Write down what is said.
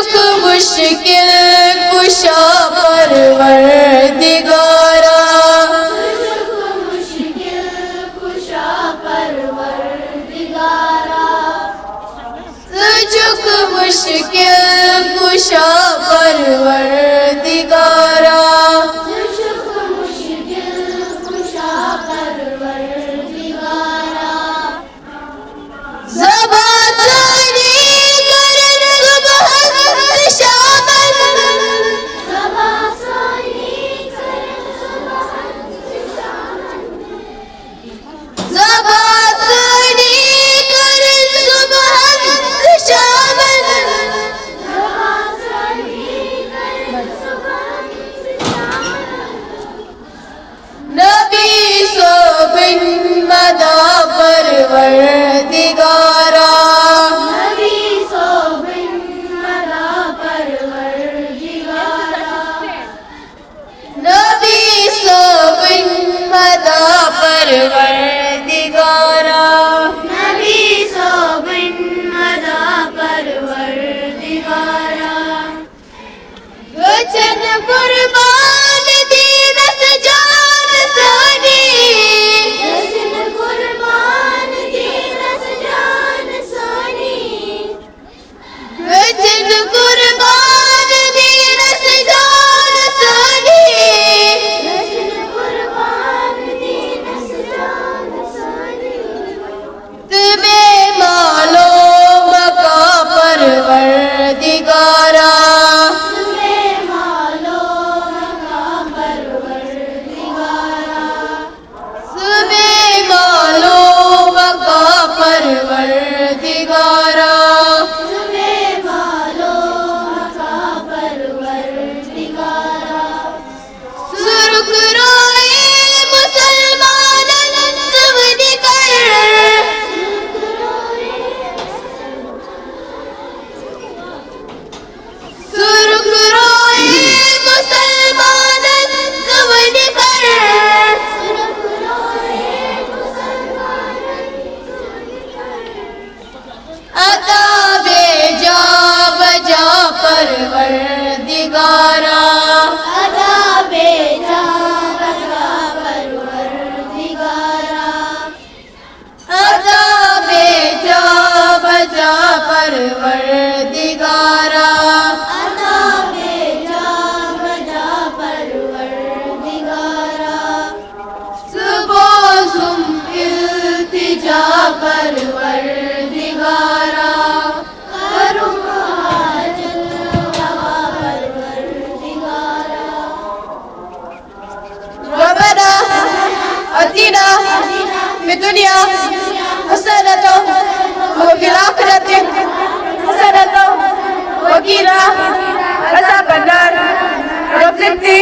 चुक मुश्किल कुशा परवरदिगारा, चुक मुश्किल कुशा परवरदिगारा, मदा परवरदिगारा, नबी सोबिन मदा परवरदिगारा, नबी सोबिन मदा परवरदिगारा, वचन कुर्बान दीनस जान सोनी, वचन कुर्बान दीनस जान सोनी, वचन कुर्बान दीनस जान सोनी, वचन कुर्बान दीनस जान सोनी, तुम्हें मालूम का परवरदिगारा, तुम्हें मालूम का परवरदिगारा, तुम्हें मालूम का परवरदिगारा, तुम्हें मालूम का परवरदिगारा, सुर्ख रोए मुसलमान सवदी कर, सुर्ख रोए मुसलमान सवदी कर, अता बेजा बजा परवरदिगारा, अदा बेजा बजा परवरदिगारा, अता बेजा बजा परवरदिगारा, अदा बेजा बजा परवरदिगारा, सुबह जुम इल्तिजा परवरदिगारा, करूं हाजत रवा परवरदिगारा, रब्बना अतीना फिद दुनिया हसनतन व फिल आखिरति हसनतन व क़िना अज़ाबन्नार। रब ज़िदनी